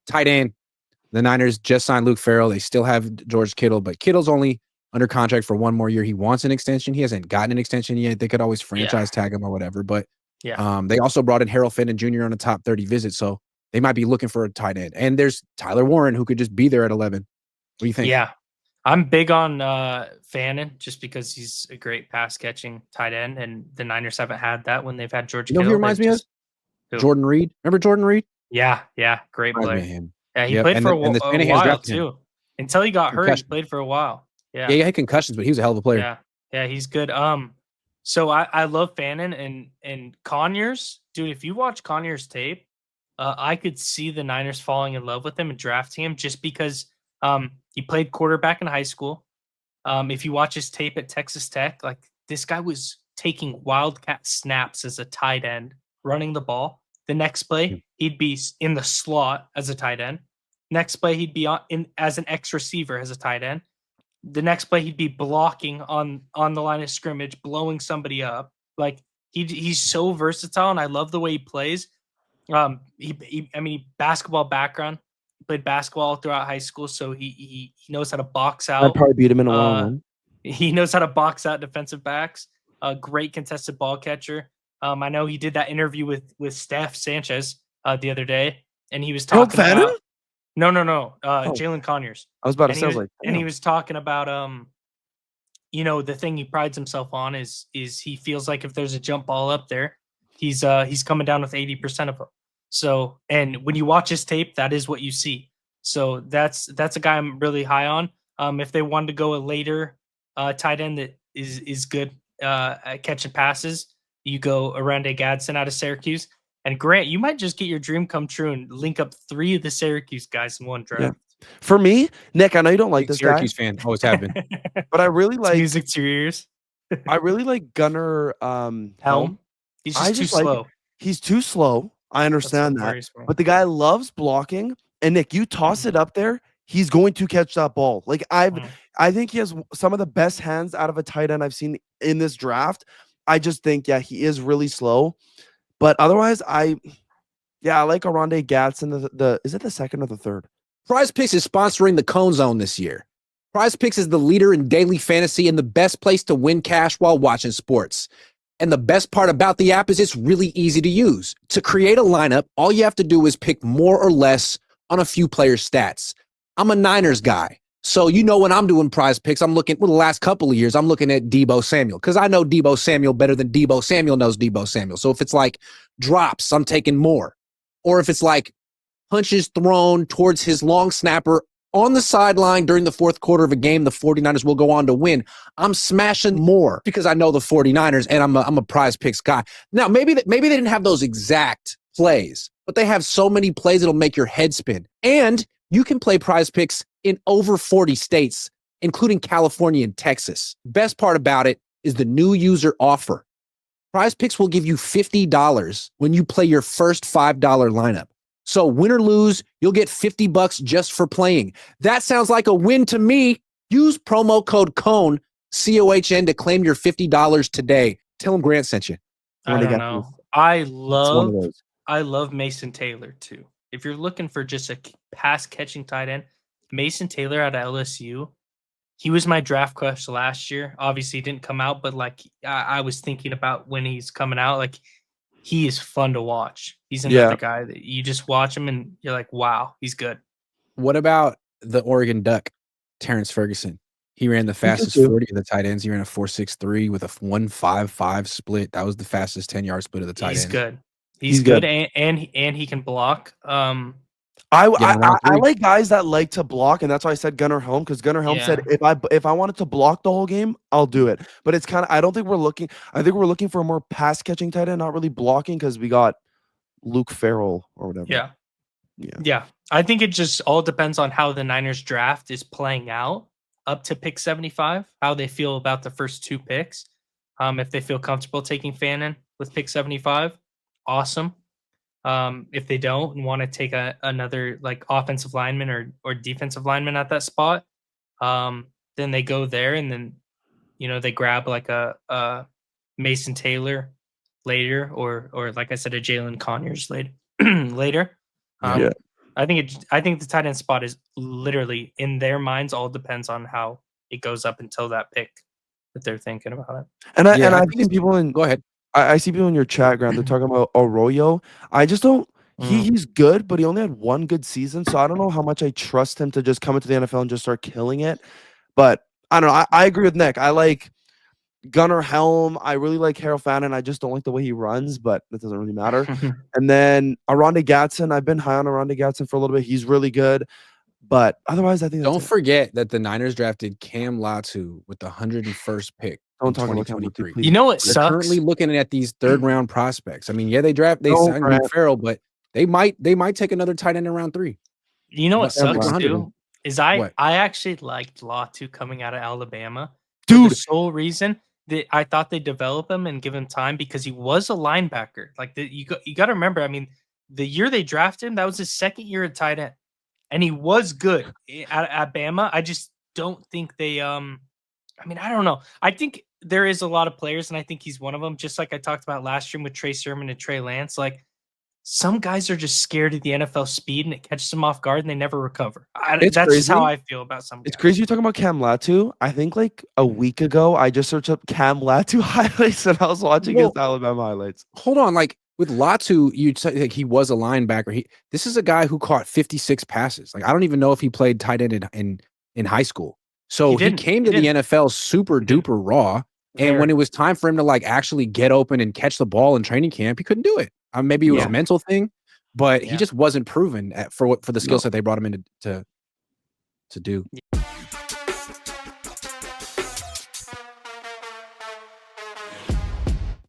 Tight end. The Niners just signed Luke Farrell. They still have George Kittle, but Kittle's only under contract for one more year. He wants an extension. He hasn't gotten an extension yet. They could always franchise tag him or whatever. But they also brought in Harold Fenton Jr. on a top 30 visit. So they might be looking for a tight end. And there's Tyler Warren, who could just be there at 11. What do you think? Yeah. I'm big on Fannin just because he's a great pass catching tight end, and the Niners haven't had that when they've had George Kittle. He reminds me of? Jordan Reed. Remember Jordan Reed? Yeah. Great player. Yeah, he played for a while too. Until he got hurt, he played for a while. Yeah, he had concussions, but he was a hell of a player. Yeah, he's good. So I love Fannin and Conyers, dude. If you watch Conyers tape, I could see the Niners falling in love with him and drafting him just because he played quarterback in high school. If you watch his tape at Texas Tech, like this guy was taking wildcat snaps as a tight end, running the ball. The next play, he'd be in the slot as a tight end. Next play, he'd be as an X receiver as a tight end. The next play, he'd be blocking on the line of scrimmage, blowing somebody up. Like he's so versatile, and I love the way he plays. Basketball background, played basketball throughout high school, so he knows how to box out. I'd probably beat him in a long one. He knows how to box out defensive backs. A great contested ball catcher. I know he did that interview with Steph Sanchez the other day, and he was talking about Jalen Conyers. I was about to say, and he was talking about the thing he prides himself on is he feels like if there's a jump ball up there, he's coming down with 80% of them. So, and when you watch his tape, that is what you see. So that's a guy I'm really high on. If they wanted to go a later tight end that is good at catching passes, you go Aranda Gadsden out of Syracuse. And Grant, you might just get your dream come true and link up 3 of the Syracuse guys in one draft. Yeah. For me, Nick, I know you don't like this Syracuse fan, always have been. But I really like music to your ears. I really like Gunnar Helm. He's just too slow. He's too slow. I understand that. But the guy loves blocking. And Nick, you toss it up there, he's going to catch that ball. Like I think he has some of the best hands out of a tight end I've seen in this draft. I just think, he is really slow. But otherwise, I like Aranda Gadsden. Is it the second or the third? PrizePicks is sponsoring the Cohn Zone this year. PrizePicks is the leader in daily fantasy and the best place to win cash while watching sports. And the best part about the app is it's really easy to use. To create a lineup, all you have to do is pick more or less on a few players' stats. I'm a Niners guy. So, when I'm doing PrizePicks, I'm looking, the last couple of years, I'm looking at Deebo Samuel because I know Deebo Samuel better than Deebo Samuel knows Deebo Samuel. So if it's like drops, I'm taking more. Or if it's like punches thrown towards his long snapper on the sideline during the fourth quarter of a game, the 49ers will go on to win. I'm smashing more because I know the 49ers and I'm a PrizePicks guy. Now, maybe they didn't have those exact plays, but they have so many plays that'll make your head spin. And you can play PrizePicks in over 40 states, including California and Texas. Best part about it is the new user offer. PrizePicks will give you $50 when you play your first $5 lineup. So win or lose, you'll get $50 just for playing. That sounds like a win to me. Use promo code Cohn, COHN, to claim your $50 today. Tell him Grant sent you. I don't know. I love Mason Taylor too. If you're looking for just a pass catching tight end, Mason Taylor out of LSU, he was my draft crush last year. Obviously, he didn't come out, but I was thinking about when he's coming out. Like, he is fun to watch. He's another guy that you just watch him and you're like, wow, he's good. What about the Oregon Duck, Terrence Ferguson? He ran the fastest 40 of the tight ends. He ran a 4.63 with a 1.55 split. That was the fastest 10-yard split of the tight ends. He's good. He's good, and he can block. I like guys that like to block, and that's why I said Gunnar Helm, because Gunnar Helm said if I wanted to block the whole game, I'll do it. But it's kind of, I think we're looking for a more pass catching tight end, not really blocking, because we got Luke Farrell or whatever. Yeah. I think it just all depends on how the Niners draft is playing out up to pick 75, how they feel about the first 2 picks. If they feel comfortable taking Fannin with pick 75, awesome. If they don't and want to take another like offensive lineman or defensive lineman at that spot, then they go there, and then they grab like a Mason Taylor later, or like I said, a Jalen Conyers later. I think the tight end spot is literally in their minds. All depends on how it goes up until that pick that they're thinking about it. And Yeah, I've seen people in. Go ahead. I see people in your chat, Grant. They're talking about Arroyo. I just don't. He's good, but he only had one good season, so I don't know how much I trust him to just come into the NFL and just start killing it. But I don't know. I agree with Nick. I like Gunnar Helm. I really like Harold Fannin. I just don't like the way he runs, but that doesn't really matter. And then Aronde Gatson. I've been high on Aronde Gatson for a little bit. He's really good. But otherwise, I think don't forget that the Niners drafted Cam Latu with the 101st pick. Don't talk about Cam Latu, please. You know what They're sucks? currently looking at these third-round prospects. I mean, yeah, they signed Will Ferrell, but they might take another tight end in round 3. You know what sucks too? Is I actually liked Latu coming out of Alabama. Dude, the sole reason that I thought they'd develop him and give him time because he was a linebacker. Like you got to remember, I mean, the year they drafted him, that was his second year at tight end. And he was good at Bama. I just don't think they I mean, I don't know. I think there is a lot of players, and I think he's one of them. Just like I talked about last year with Trey Sermon and Trey Lance. Like some guys are just scared of the NFL speed, and it catches them off guard, and they never recover. That's crazy. Just how I feel about some guys. It's crazy you're talking about Cam Latu. I think like a week ago, I just searched up Cam Latu highlights, and I was watching his Alabama highlights. Hold on, like with Latu, you'd say like he was a linebacker. This is a guy who caught 56 passes. Like I don't even know if he played tight end in high school. So he came to the NFL super duper raw. And when it was time for him to like actually get open and catch the ball in training camp, he couldn't do it. Maybe it was a mental thing, but he just wasn't proven for the skill set they brought him in to do.